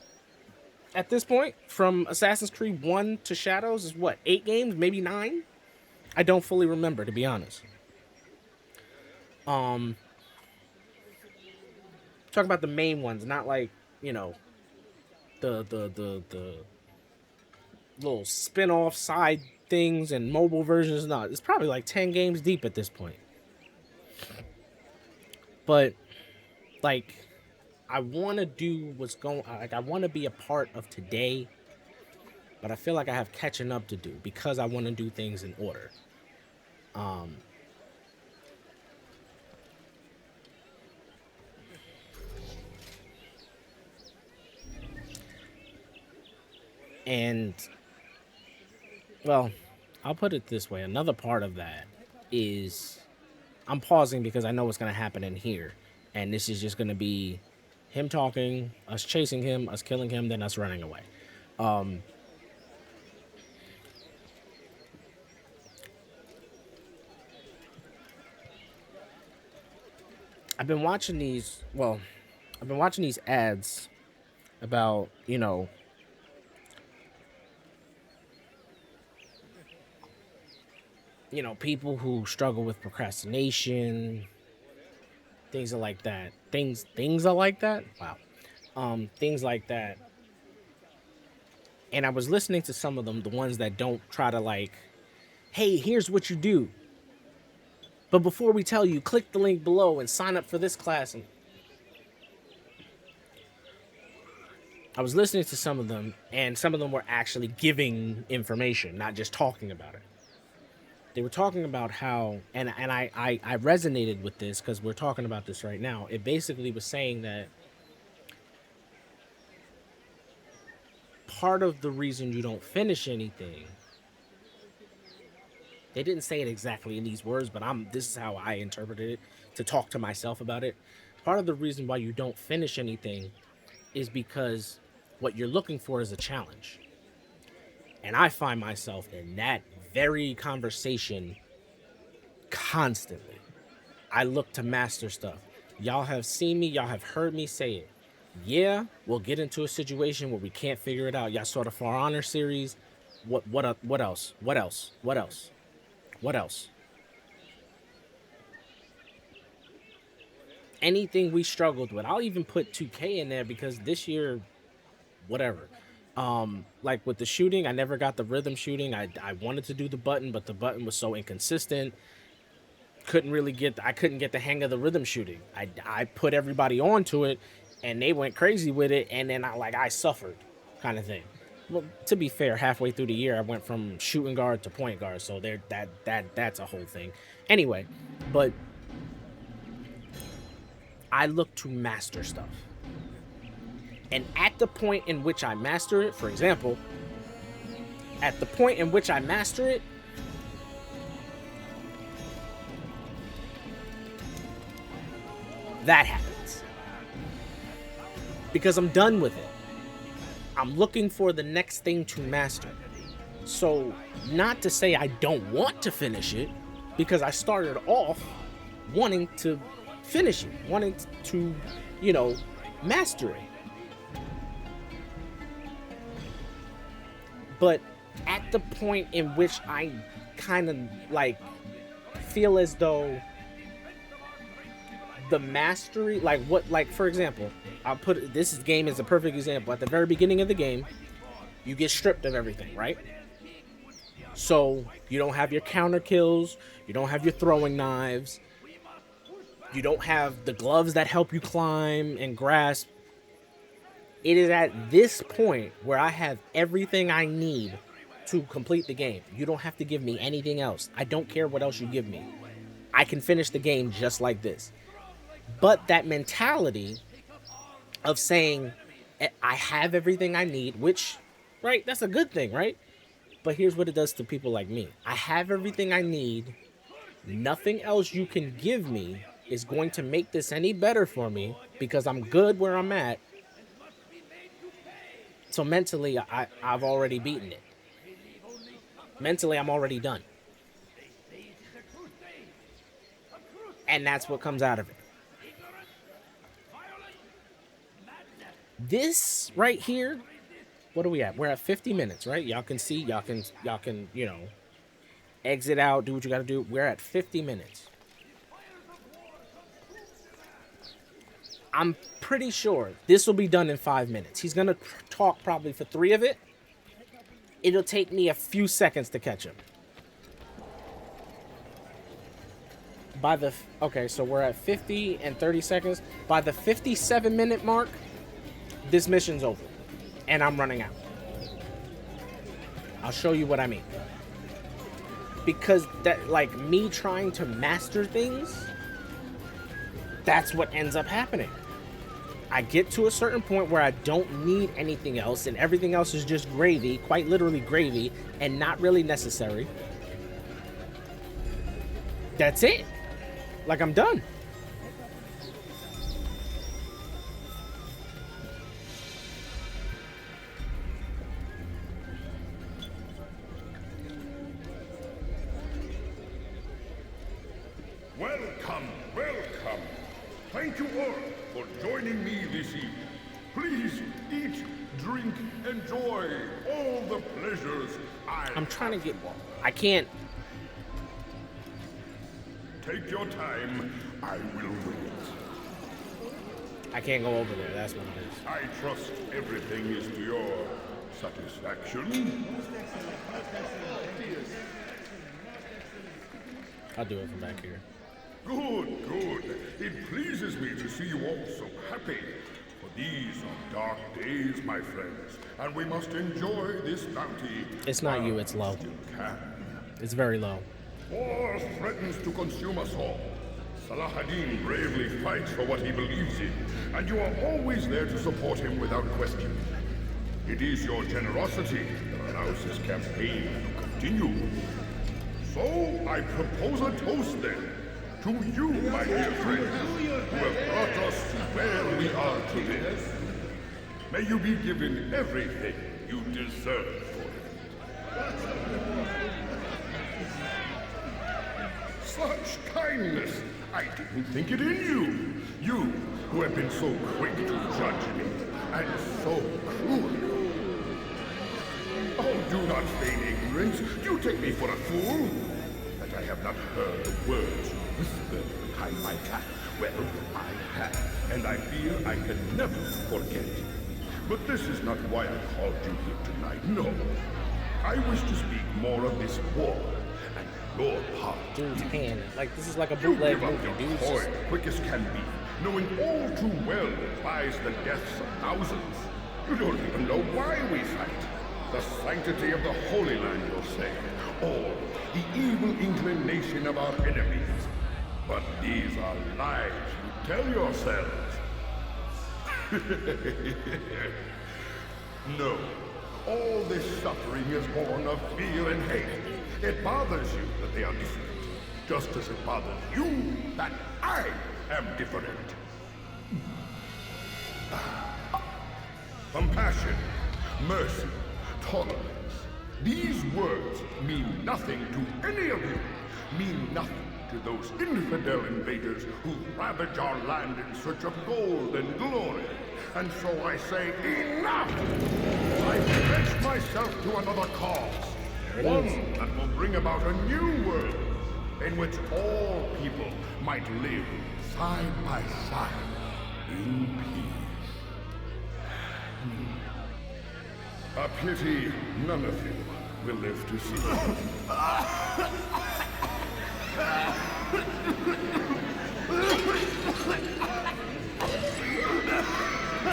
at this point. From Assassin's Creed 1 to Shadows is what, 8 games, maybe 9? I don't fully remember, to be honest. Talk about the main ones, not like, you know, the little spin-off side things and mobile versions. No, it's probably like 10 games deep at this point. But like, I want to do what's going, like, I want to be a part of today, but I feel like I have catching up to do because I want to do things in order. And well, I'll put it this way. Another part of that is I'm pausing because I know what's going to happen in here. And this is just going to be him talking, us chasing him, us killing him, then us running away. I've been watching these ads about, people who struggle with procrastination, things are like that. Things are like that. Wow. Things like that. And I was listening to some of them, the ones that don't try to like, hey, here's what you do. But before we tell you, click the link below and sign up for this class. And I was listening to some of them, and some of them were actually giving information, not just talking about it. They were talking about how, and I resonated with this because we're talking about this right now. It basically was saying that part of the reason you don't finish anything, they didn't say it exactly in these words, but this is how I interpreted it to talk to myself about it. Part of the reason why you don't finish anything is because what you're looking for is a challenge. And I find myself in that very conversation constantly. I look to master stuff. Y'all have seen me, y'all have heard me say it. Yeah, we'll get into a situation where we can't figure it out. Y'all saw the For Honor series. What else? What else? What else? What else? Anything we struggled with. I'll even put 2K in there because this year, whatever. Like with the shooting, I never got the rhythm shooting. I wanted to do the button, but the button was so inconsistent. I couldn't get the hang of the rhythm shooting. I put everybody onto it and they went crazy with it, and then I suffered, kind of thing. Well, to be fair, halfway through the year I went from shooting guard to point guard, so that's a whole thing. Anyway, but I look to master stuff. And at the point in which I master it, for example, at the point in which I master it, that happens. Because I'm done with it. I'm looking for the next thing to master. So, not to say I don't want to finish it, because I started off wanting to finish it, wanting to, master it. But at the point in which I kind of feel as though the mastery, for example, I'll put this game as a perfect example. At the very beginning of the game, you get stripped of everything, right? So you don't have your counter kills, you don't have your throwing knives, you don't have the gloves that help you climb and grasp. It is at this point where I have everything I need to complete the game. You don't have to give me anything else. I don't care what else you give me. I can finish the game just like this. But that mentality of saying, I have everything I need, which, right, that's a good thing, right? But here's what it does to people like me. I have everything I need. Nothing else you can give me is going to make this any better for me because I'm good where I'm at. So mentally, I've already beaten it. Mentally, I'm already done. And that's what comes out of it. This right here, what are we at? We're at 50 minutes, right? Y'all can see, y'all can, you know, exit out, do what you got to do. We're at 50 minutes. I'm pretty sure this will be done in 5 minutes. He's going to talk probably for 3 of it. It'll take me a few seconds to catch him. By the, okay, so we're at 50 and 30 seconds. By the 57-minute mark, this mission's over. And I'm running out. I'll show you what I mean. Because that, like, me trying to master things, that's what ends up happening. I get to a certain point where I don't need anything else, and everything else is just gravy, quite literally gravy, and not really necessary. That's it. Like, I'm done. Welcome, welcome. Thank you all for joining me this evening. Please eat, drink, enjoy all the pleasures I'm trying to get... I can't... Take your time. I will wait. I can't go over there. That's what it is. I trust everything is to your satisfaction. I'll do it from back here. Good, good. It pleases me to see you all so happy. For these are dark days, my friends, and we must enjoy this bounty. It's not you, it's low. It's very low. War threatens to consume us all. Salah-ad-Din bravely fights for what he believes in, and you are always there to support him without question. It is your generosity that allows this campaign to continue. So, I propose a toast then, to you, my dear friends, who have brought us to where we are today. May you be given everything you deserve for it. Such kindness! I didn't think it in you! You, who have been so quick to judge me, and so cruel. Oh, do not feign ignorance. You take me for a fool. That I have not heard the words you whispered behind my back. Well, I have, and I fear I can never forget. But this is not why I called you here tonight, no. I wish to speak more of this war, and your part. Dude's hand. Like, this is like a bootleg movie, dude. Just... quick as can be, knowing all too well it buys the deaths of thousands. You don't even know why we fight. The sanctity of the Holy Land, you'll say, or the evil inclination of our enemies. But these are lies you tell yourselves. No, all this suffering is born of fear and hate. It bothers you that they are different, just as it bothers you that I am different. Compassion, mercy, tolerance. These words mean nothing to any of you, mean nothing to those infidel invaders who ravage our land in search of gold and glory. And so I say, enough! I pledge myself to another cause. One that will bring about a new world, in which all people might live side by side in peace. A pity none of you will live to see.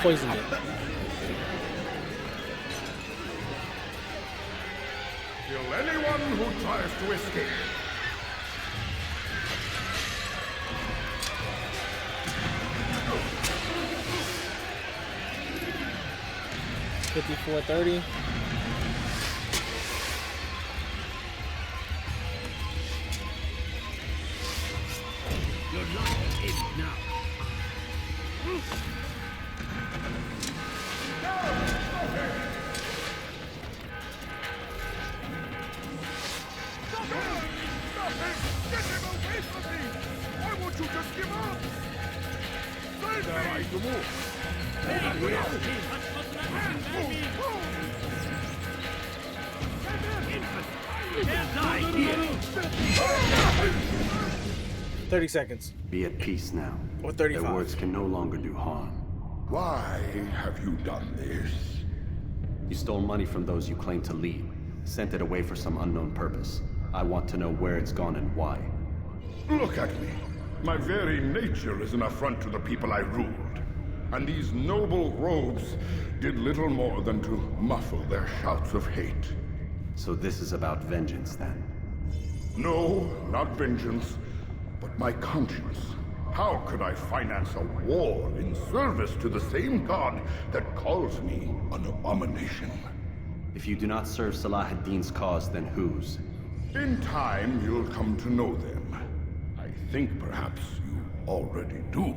Poisoned it. Kill anyone who tries to escape. $54.30. You're not in now. Stop him! Get him away from me! Why won't you just give up? Save me! To move. Can't die here. 30 seconds. Be at peace now. Or 35. Their words can no longer do harm. Why have you done this? You stole money from those you claim to lead, sent it away for some unknown purpose. I want to know where it's gone and why. Look at me. My very nature is an affront to the people I ruled. And these noble robes did little more than to muffle their shouts of hate. So this is about vengeance, then? No, not vengeance, but my conscience. How could I finance a war in service to the same god that calls me an abomination? If you do not serve Salah ad-Din's cause, then whose? In time, you'll come to know them. I think perhaps you already do.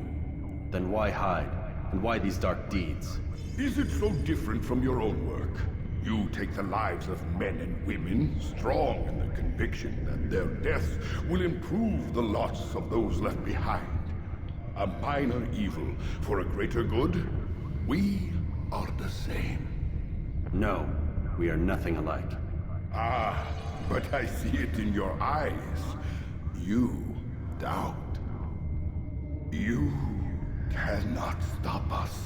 Then why hide? And why these dark deeds? Is it so different from your own work? You take the lives of men and women, strong in the conviction that their deaths will improve the lots of those left behind. A minor evil for a greater good? We are the same. No, we are nothing alike. Ah, but I see it in your eyes. You doubt. You cannot stop us.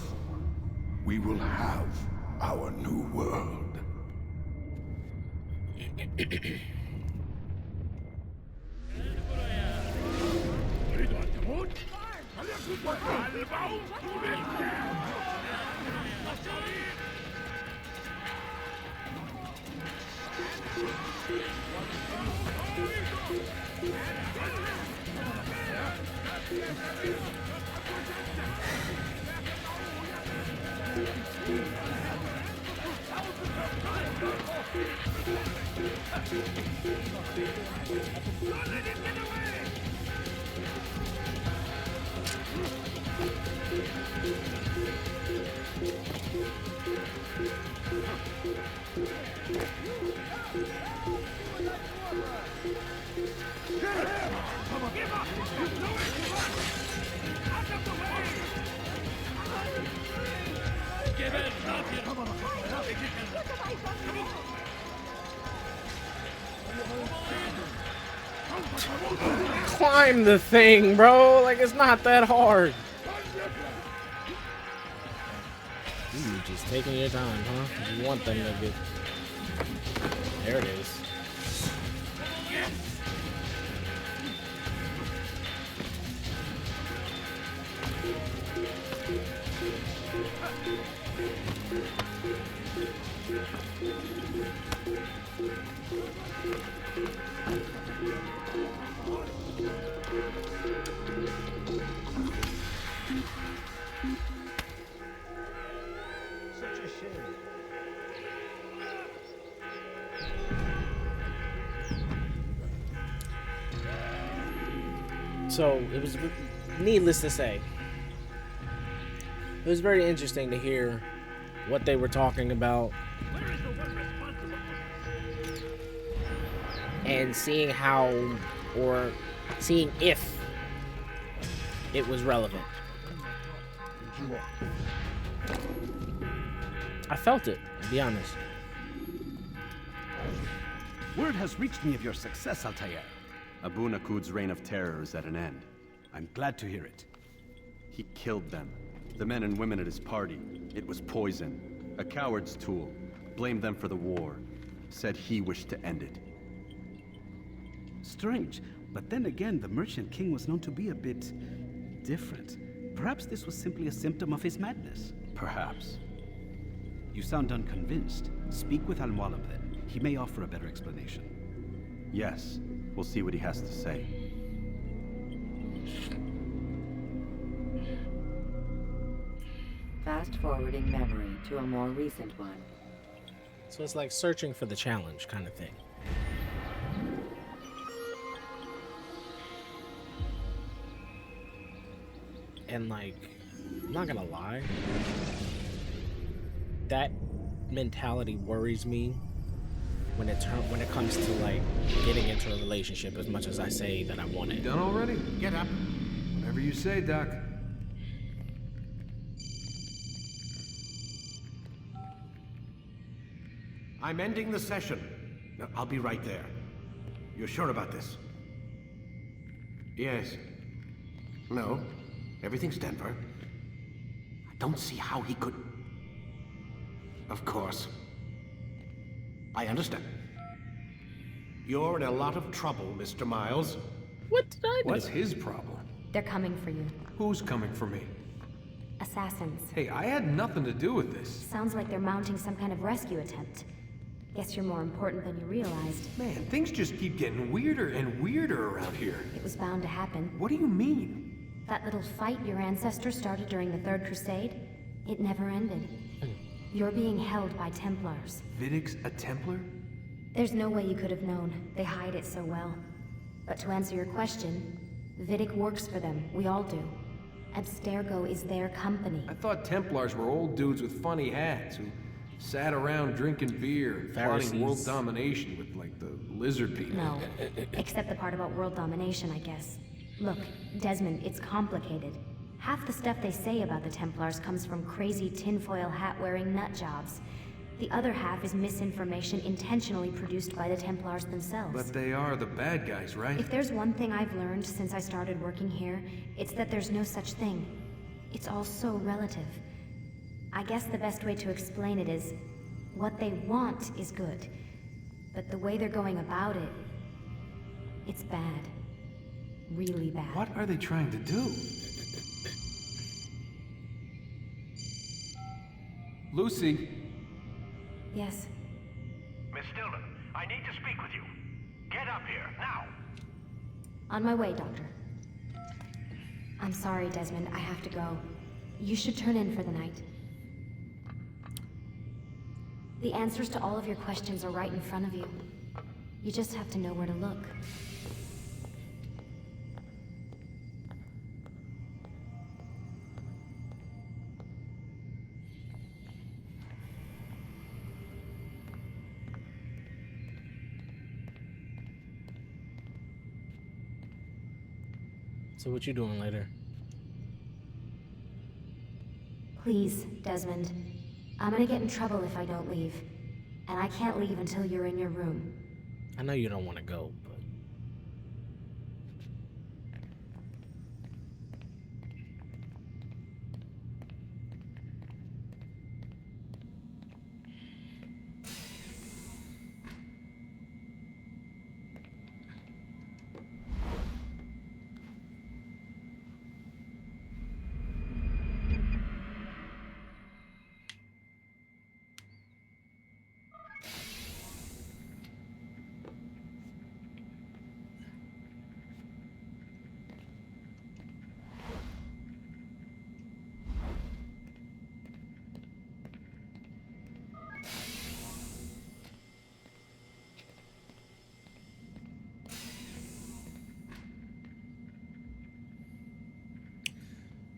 We will have our new world. Climb the thing, bro. Like, it's not that hard. Ooh, just taking your time, huh? You want them to get... There it is. So it was, needless to say, it was very interesting to hear what they were talking about and seeing how, or seeing if it was relevant. I felt it, to be honest. Word has reached me of your success, Altair. Abu Nakud's reign of terror is at an end. I'm glad to hear it. He killed them. The men and women at his party. It was poison. A coward's tool. Blamed them for the war. Said he wished to end it. Strange, but then again, the Merchant King was known to be a bit different. Perhaps this was simply a symptom of his madness. Perhaps. You sound unconvinced. Speak with Al-Mualim then. He may offer a better explanation. Yes. We'll see what he has to say. Fast forwarding memory to a more recent one. So it's like searching for the challenge kind of thing. And like, I'm not gonna lie, that mentality worries me when it comes to like getting into a relationship, as much as I say that I want it. Done already? Get up. Whatever you say, Doc. I'm ending the session. No, I'll be right there. You're sure about this? Yes. No. Everything's Denver. I don't see how he could... Of course. I understand. You're in a lot of trouble, Mr. Miles. What did I do? What's his problem? They're coming for you. Who's coming for me? Assassins. Hey, I had nothing to do with this. Sounds like they're mounting some kind of rescue attempt. Guess you're more important than you realized. Man, things just keep getting weirder and weirder around here. It was bound to happen. What do you mean? That little fight your ancestors started during the Third Crusade, it never ended. You're being held by Templars. Vidic's a Templar? There's no way you could have known. They hide it so well. But to answer your question, Vidic works for them. We all do. Abstergo is their company. I thought Templars were old dudes with funny hats who sat around drinking beer and plotting world domination with, like, the lizard people. No. Except the part about world domination, I guess. Look, Desmond, it's complicated. Half the stuff they say about the Templars comes from crazy tinfoil hat-wearing nut jobs. The other half is misinformation intentionally produced by the Templars themselves. But they are the bad guys, right? If there's one thing I've learned since I started working here, it's that there's no such thing. It's all so relative. I guess the best way to explain it is, what they want is good. But the way they're going about it, it's bad. Really bad. What are they trying to do? Lucy. Yes. Miss Stillman, I need to speak with you. Get up here, now! On my way, Doctor. I'm sorry, Desmond, I have to go. You should turn in for the night. The answers to all of your questions are right in front of you. You just have to know where to look. So what you doing later? Please, Desmond. I'm gonna get in trouble if I don't leave. And I can't leave until you're in your room. I know you don't want to go, but...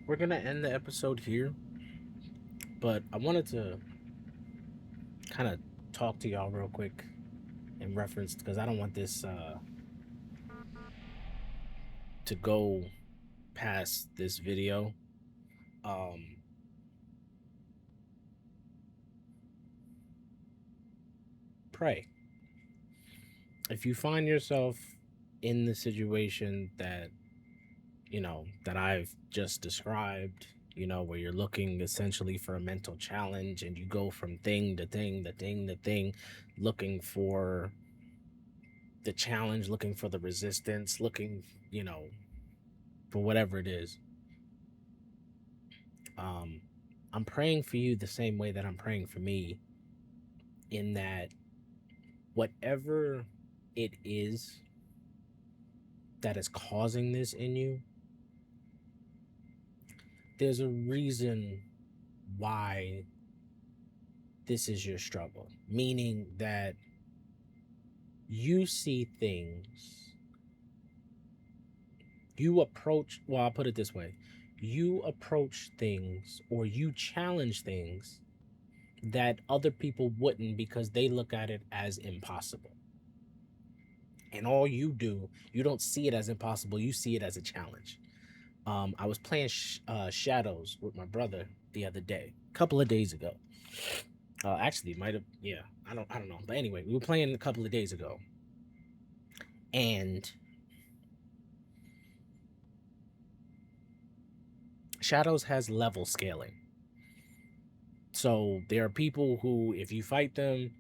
We're gonna end the episode here, but I wanted to kind of talk to y'all real quick in reference, because I don't want this to go past this video. Pray. If you find yourself in the situation that that I've just described, where you're looking essentially for a mental challenge and you go from thing to thing to thing to thing, looking for the challenge, looking for the resistance, looking, for whatever it is. I'm praying for you the same way that I'm praying for me, in that whatever it is that is causing this in you, there's a reason why this is your struggle. Meaning that you see things, I'll put it this way. You approach things, or you challenge things that other people wouldn't, because they look at it as impossible. And all you do, you don't see it as impossible, you see it as a challenge. I was playing Shadows with my brother the other day, a couple of days ago. Actually, it might have. Yeah, I don't know. But anyway, we were playing a couple of days ago, and Shadows has level scaling. So there are people who, if you fight them,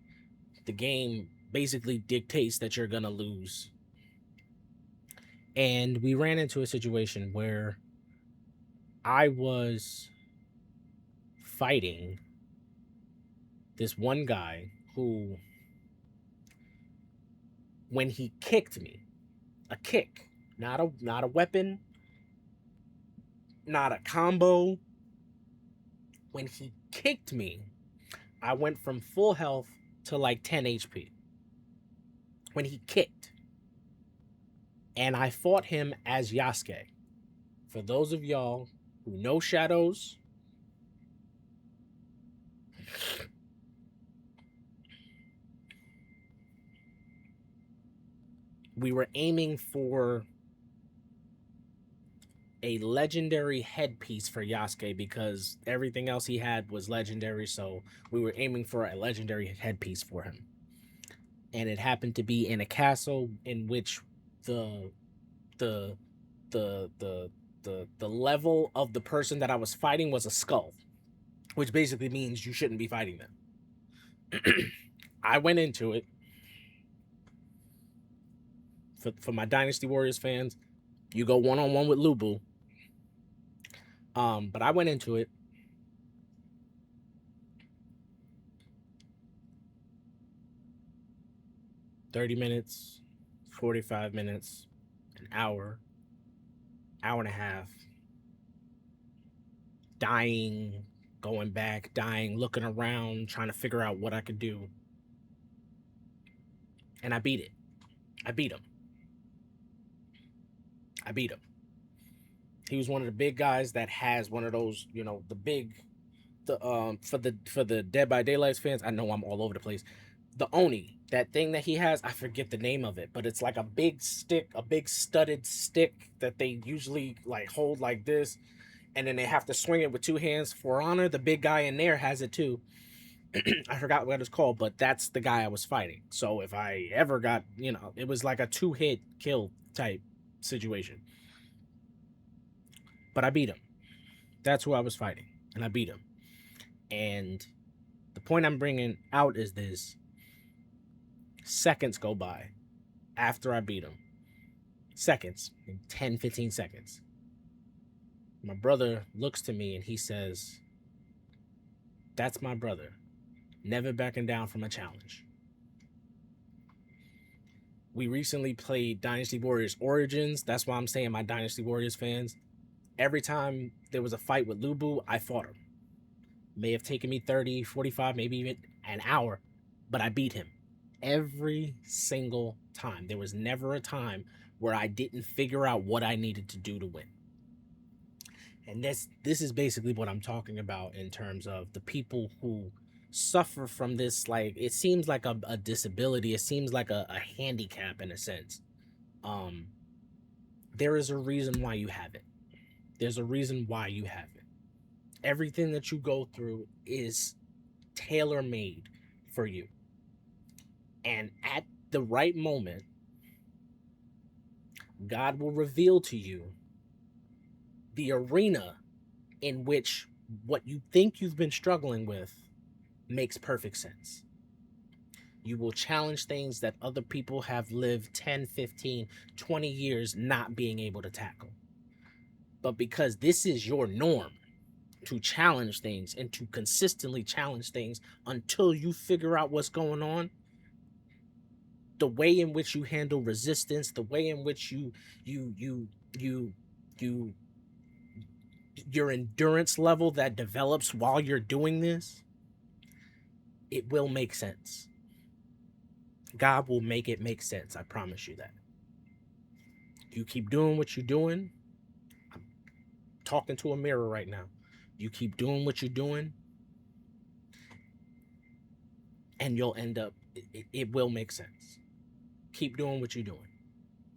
the game basically dictates that you're gonna lose. And we ran into a situation where I was fighting this one guy who, when he kicked me, a kick, not a weapon, not a combo. When he kicked me, I went from full health to like 10 HP. When he kicked, and I fought him as Yasuke. For those of y'all who know Shadows, we were aiming for a legendary headpiece for Yasuke because everything else he had was legendary, so we were aiming for a legendary headpiece for him. And it happened to be in a castle in which the the the level of the person that I was fighting was a skull, which basically means you shouldn't be fighting them. I went into it for my Dynasty Warriors fans. You go one on one with Lubu. But I went into it 30 minutes, 45 minutes, an hour, hour and a half, dying, going back, dying, looking around, trying to figure out what I could do. And I beat it. I beat him. I beat him. He was one of the big guys that has one of those, the big, for the Dead by Daylight fans. I know I'm all over the place. The Oni, that thing that he has, I forget the name of it, but it's like a big stick, a big studded stick that they usually like hold like this, and then they have to swing it with two hands. For Honor, the big guy in there has it too. I forgot what it's called, but that's the guy I was fighting. So if I ever got, it was like a 2-hit kill type situation. But I beat him. That's who I was fighting, and I beat him. And the point I'm bringing out is this: seconds go by after I beat him. Seconds, 10, 15 seconds. My brother looks to me and he says, "That's my brother. Never backing down from a challenge." We recently played Dynasty Warriors Origins. That's why I'm saying, my Dynasty Warriors fans, every time there was a fight with Lubu, I fought him. May have taken me 30, 45, maybe even an hour, but I beat him every single time. There was never a time where I didn't figure out what I needed to do to win. And this is basically what I'm talking about in terms of the people who suffer from this. Like, it seems like a disability. It seems like a handicap in a sense. There is a reason why you have it. There's a reason why you have it. Everything that you go through is tailor-made for you. And at the right moment, God will reveal to you the arena in which what you think you've been struggling with makes perfect sense. You will challenge things that other people have lived 10, 15, 20 years not being able to tackle. But because this is your norm, to challenge things and to consistently challenge things until you figure out what's going on, the way in which you handle resistance, the way in which you you your endurance level that develops while you're doing this, it will make sense. God will make it make sense. I promise you that. You keep doing what you're doing. I'm talking to a mirror right now. You keep doing what you're doing, and you'll end up, it will make sense. Keep doing what you're doing.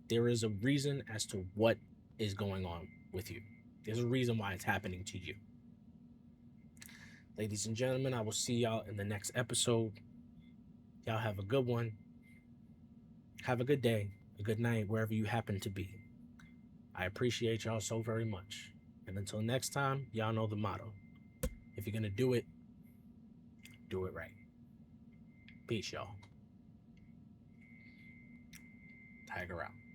There is a reason as to what is going on with you. There's a reason why it's happening to you. Ladies and gentlemen, I will see y'all in the next episode. Y'all have a good one. Have a good day, a good night, wherever you happen to be. I appreciate y'all so very much. And until next time, y'all know the motto. If you're going to do it right. Peace, y'all. Tiger out.